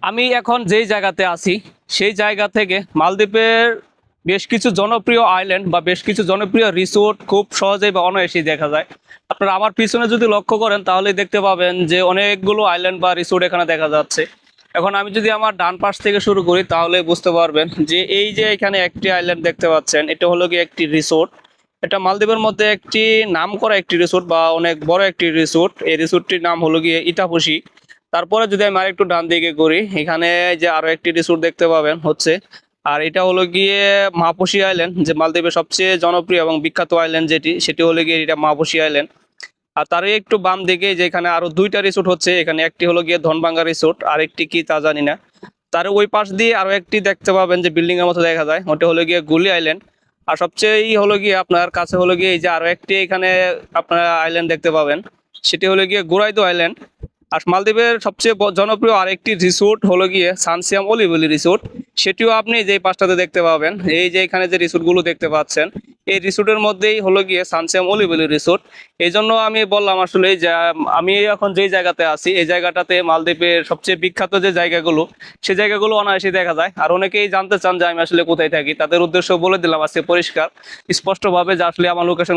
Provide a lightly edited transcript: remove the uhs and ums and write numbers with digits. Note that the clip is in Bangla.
আমি এখন যেই জায়গাতে আছি সেই জায়গা থেকে মালদ্বীপের বেশ কিছু জনপ্রিয় আইল্যান্ড বা বেশ কিছু জনপ্রিয় রিসোর্ট খুব সহজেই বা অনায়াসেই দেখা যায়। আপনারা আমার পিছনে যদি লক্ষ্য করেন তাহলে দেখতে পাবেন যে অনেকগুলো আইল্যান্ড বা রিসোর্ট এখানে দেখা যাচ্ছে। এখন আমি যদি আমার ডান পাশ থেকে শুরু করি তাহলে বুঝতে পারবেন যে এই যে এখানে একটি আইল্যান্ড দেখতে পাচ্ছেন, এটা হলো গিয়ে একটি রিসোর্ট। এটা মালদ্বীপের মধ্যে একটি নামকরা একটি রিসোর্ট বা অনেক বড় একটি রিসোর্ট। এই রিসোর্টটির নাম হলো গিয়ে ইতাপুসি। তারপরে যদি আমি আরেকটু ডান দিকে করি, এখানে যে আরো একটি রিসোর্ট দেখতে পাবেন হচ্ছে, আর এটা হলো গিয়ে মাপুসি আইল্যান্ড, যে মালদ্বীপের সবচেয়ে জনপ্রিয় এবং বিখ্যাত আইল্যান্ড সেটি হলো গিয়ে এটা মাপুসি আইল্যান্ড। আর তারই একটু বাম দিকে যে এখানে আরো দুইটা রিসোর্ট হচ্ছে, এখানে একটি হলো গিয়ে ধনভাঙ্গা রিসোর্ট, আর একটি কি তা জানি না। তার ওই পাশ দিয়ে আরো একটি দেখতে পাবেন যে বিল্ডিং এর মতো দেখা যায়, ওটা হলো গিয়ে গুলি আইল্যান্ড। আর সবচেয়ে হলো গিয়ে আপনার কাছে হলো গিয়ে এই যে আরো একটি এখানে আপনারা আইল্যান্ড দেখতে পাবেন, সেটি হলো গিয়ে গুরাইদো আইল্যান্ড। আর মালদ্বীপের সবচেয়ে জনপ্রিয় আরেকটি রিসোর্ট হলো গিয়ে সানসিয়াম অলিভলি রিসোর্ট। সেটিও আপনি যেই পাশটাতে দেখতে পাবেন, এই যে এখানে যে রিসোর্টগুলো দেখতে পাচ্ছেন, এই রিসোর্টের মধ্যেই হলো গিয়ে সানসিয়াম অলিভলি রিসোর্ট। এই জন্য আমি বললাম আসলে যে আমি এখন যেই জায়গাতে আছি এই জায়গাটাতে মালদ্বীপের সবচেয়ে বিখ্যাত যে জায়গাগুলো, সেই জায়গাগুলো অনায়াসে দেখা যায়। আর অনেকেই জানতে চান যে আমি আসলে কোথায় থাকি, তাদের উদ্দেশ্য বলে দিলাম আজকে পরিষ্কার স্পষ্টভাবে যে আসলে আমার লোকেশন